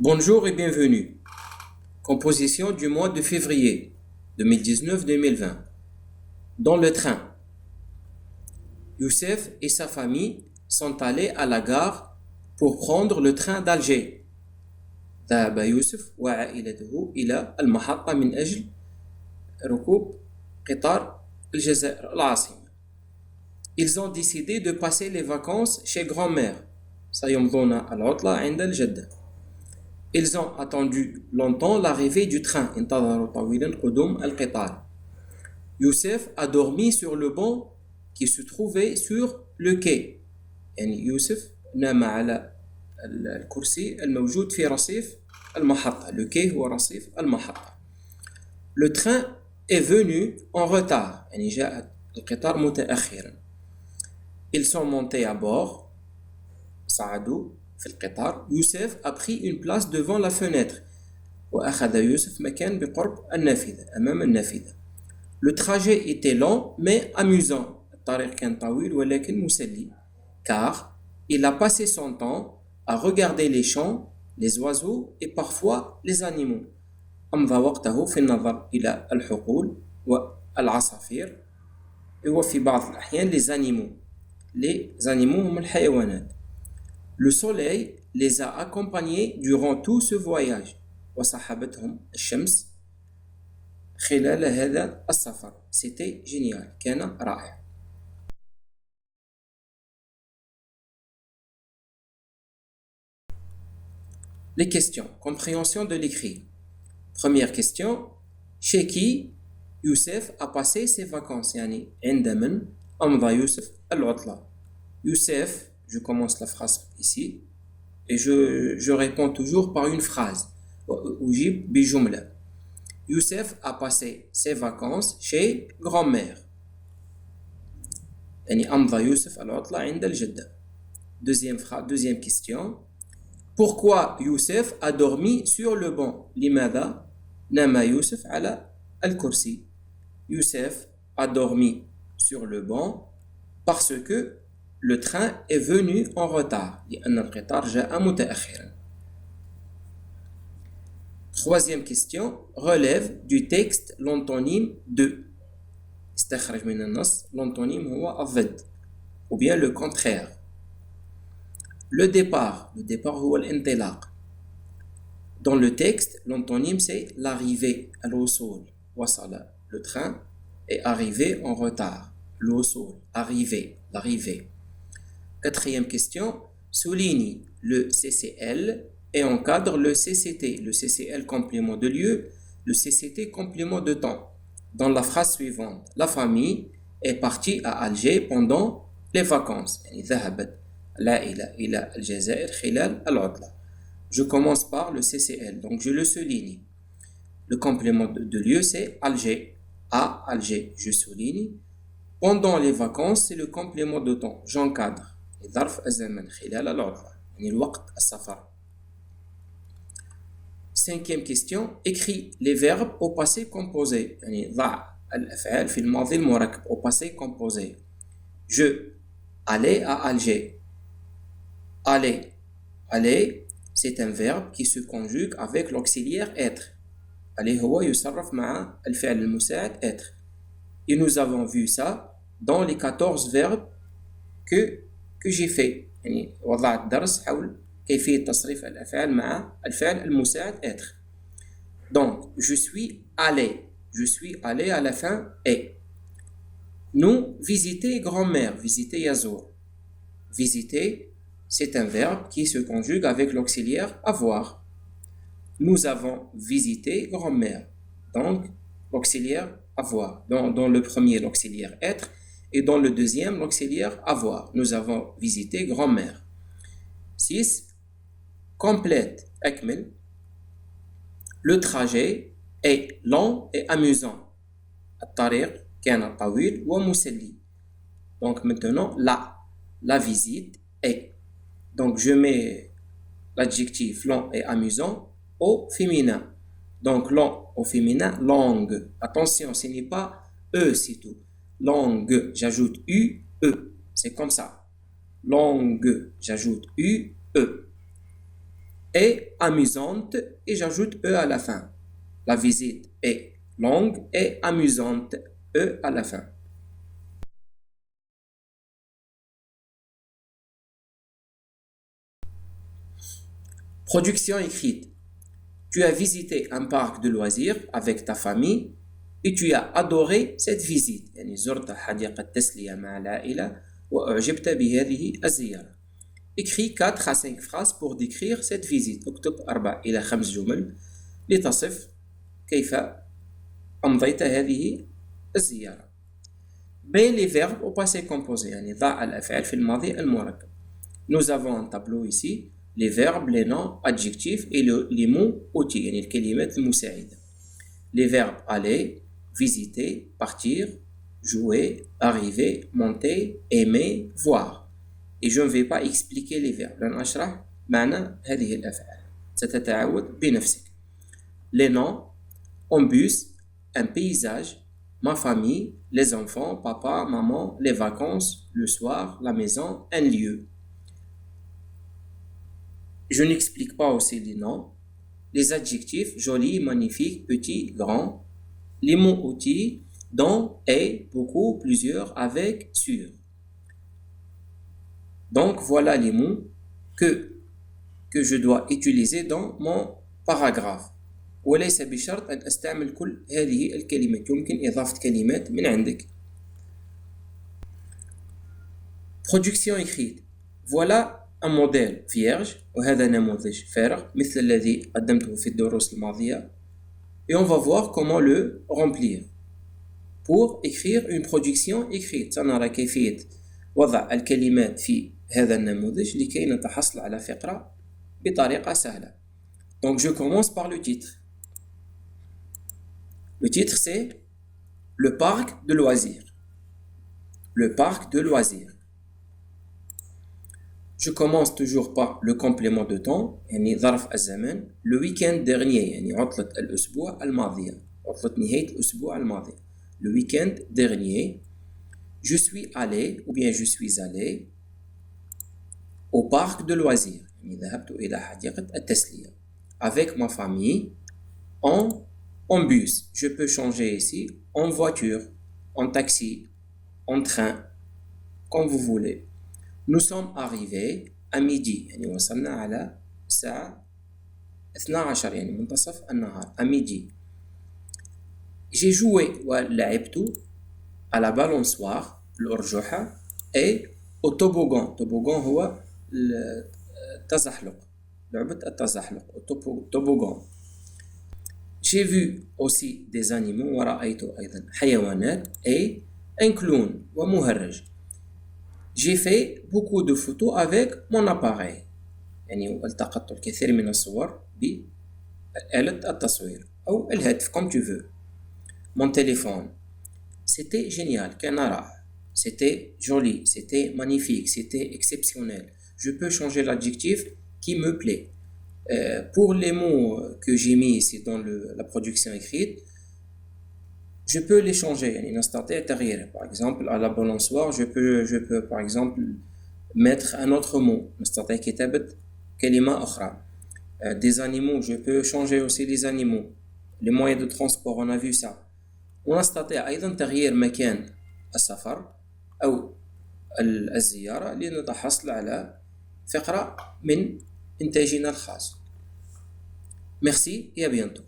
Bonjour et bienvenue. Composition du mois de février 2019-2020. Dans le train, Youssef et sa famille sont allés à la gare pour prendre le train d'Alger. ذهب يوسف وعائلته إلى المحطة من أجل ركوب قطار الجزائر العاصمة. Ils ont décidé de passer les vacances chez grand-mère. سيمضون العطلة عند الجدة. Ils ont attendu longtemps l'arrivée du train. انتظروا طويلا قدوم القطار. Youssef a dormi sur le banc qui se trouvait sur le quai. يعني يوسف نام على الكرسي الموجود في رصيف المحطة. Le quai هو رصيف المحطة. Le train est venu en retard. يعني جاء القطار متأخرا. Ils sont montés à bord. صعدوا في القطار. Youssef a pris une place devant la fenêtre. وأخذ يوسف مكان بقرب النافذة أمام النافذة. Le trajet était long mais amusant. الطريق كان طويل ولكن مسلي. Car il a passé son temps à regarder les champs, les oiseaux et parfois les animaux. أمضى وقته في النظر إلى الحقول والعصافير وفي بعض الأحيان les animaux. Les animaux هم الحيوانات. Le soleil les a accompagnés durant tout ce voyage. وصحبتهم الشمس خلال هذا السفر. C'était génial. كان رائع. Les questions. Compréhension de l'écrit. Première question. Chez qui Youssef a passé ses vacances? يعني عند من أمضى يوسف العطلة. Youssef, je commence la phrase ici et je réponds toujours par une phrase. أجيب بجملة. Youssef a passé ses vacances chez grand-mère. يعني أمضى يوسف العطلة عند الجدة. Deuxième question. Pourquoi Youssef a dormi sur le banc? لماذا نام يوسف على الكرسي? Youssef a dormi sur le banc parce que le train est venu en retard. لأن القطار جاء متأخرا. Troisième question. Relève du texte l'antonyme de. استخرج من النص. L'antonyme هو الضد ou bien le contraire. Le départ هو الانطلاق. Dans le texte, l'antonyme c'est l'arrivée. الوصول. وصل. Le train est arrivé en retard. الوصول. Arrivé. L'arrivée. Quatrième question. Souligne le CCL et encadre le CCT. Le CCL complément de lieu, le CCT complément de temps. Dans la phrase suivante, la famille est partie à Alger pendant les vacances. يعني ذهبت العائلة إلى الجزائر خلال العطلة. Je commence par le CCL, donc je le souligne. Le complément de lieu c'est Alger. À Alger, je souligne. Pendant les vacances, c'est le complément de temps. J'encadre. ظرف الزمن خلال العطلة. يعني الوقت السفر. Cinquième question. Écris les verbes au passé composé. يعني ضع الأفعال في الماضي المركب au passé composé. Je allais à Alger. Aller. Aller, c'est un verbe qui se conjugue avec l'auxiliaire être. aller هو يصرف مع الفعل المساعد être. Et nous avons vu ça dans les 14 verbes que j'ai fait. يعني وضعت درس حول كيفية تصريف الأفعال مع الفعل المساعد être. Donc, je suis allé. Je suis allé à la fin est. Nous visiter grand-mère. Visiter yazour. Visiter, c'est un verbe qui se conjugue avec l'auxiliaire avoir. Nous avons visité grand-mère. Donc, l'auxiliaire avoir. Dans le premier, l'auxiliaire être. Et dans le deuxième, l'auxiliaire avoir. Nous avons visité grand-mère. 6. Complète. Akmel. Le trajet est long et amusant. الطريق كان طويل ومسلي. Donc maintenant, la visite est. Donc je mets l'adjectif long et amusant au féminin. Donc long au féminin, longue. Attention, ce n'est pas E, c'est tout. Longue, j'ajoute U, E. C'est comme ça. Longue, j'ajoute U, E. est amusante et j'ajoute E à la fin. La visite est longue et amusante, E à la fin. Production écrite. Tu as visité un parc de loisirs avec ta famille et tu as adoré cette visite. يعني زرت حديقة تسلية مع العائلة وأعجبت بهذه الزيارة. Écris 4 à 5 phrases pour décrire cette visite. اكتب 4 إلى 5 جمل لتصف كيف أمضيت هذه الزيارة. بين les verbes au passé composé يعني ضع الأفعال في الماضي المركب. Nous avons un tableau ici. Les verbes, les noms, adjectifs et les mots outils يعني الكلمات المساعدة. Les verbes aller, visiter, partir, jouer, arriver, monter, aimer, voir. Et je ne vais pas expliquer les verbes. لن أشرح معنى هذه الأفعال. ستتعود بنفسك. Les noms, un bus, un paysage, ma famille, les enfants, papa, maman, les vacances, le soir, la maison, un lieu. Je n'explique pas aussi les noms. Les adjectifs, joli, magnifique, petit, grand. Les mots outils, dont, et, beaucoup, plusieurs, avec, sur. Donc voilà les mots que je dois utiliser dans mon paragraphe. وليس بشرط أن أستعمل كل هذه الكلمات. يمكن إضافة كلمات من عندك. Production écrite. Voilà un modèle vierge وهذا نموذج فارغ مثل الذي قدمته في الدروس الماضية. Et on va voir comment le remplir. Pour écrire une production écrite سنرى كيفية وضع الكلمات في هذا النموذج لكي نتحصل على فقرة بطريقة سهلة. Donc je commence par le titre. Le titre c'est le parc de loisirs. Le parc de loisirs. Je commence toujours par le complément de temps يعني ظرف الزمان. Le week-end dernier يعني عطلة الأسبوع الماضية. عطلة نهاية الأسبوع الماضي. Le week-end dernier. Je suis allé ou bien je suis allé au parc de loisirs. يعني ذهبت إلى حديقة التسلية. Avec ma famille en bus. Je peux changer ici en voiture, en taxi, en train, comme vous voulez. Nous sommes arrivés à midi يعني وصلنا على الساعة 12 يعني منتصف النهار à midi. J'ai joué ولعبت à la balançoire الأرجوحة et au toboggan. Toboggan هو التزحلق. لعبة التزحلق toboggan. J'ai vu aussi des animaux ورأيت أيضا حيوانات et un clown ومهرج. J'ai fait beaucoup de photos avec mon appareil. يعني التقطت الكثير من الصور بآلة التصوير أو الهاتف comme tu veux. Mon téléphone. C'était génial, كان رائع. C'était joli, c'était magnifique, c'était exceptionnel. Je peux changer l'adjectif qui me plaît. Pour les mots que j'ai mis ici dans la production écrite, je peux les changer يعني نستطيع تغييره. Par exemple à la balançoire je peux par exemple mettre un autre mot. نستطيع كتابة كلمة أخرى. Des animaux, je peux changer aussi les animaux. Les moyens de transport, on a vu ça. ونستطيع أيضا تغيير مكان السفر أو الزيارة لنتحصل على فقرة من إنتاجنا الخاص. Merci et à bientôt.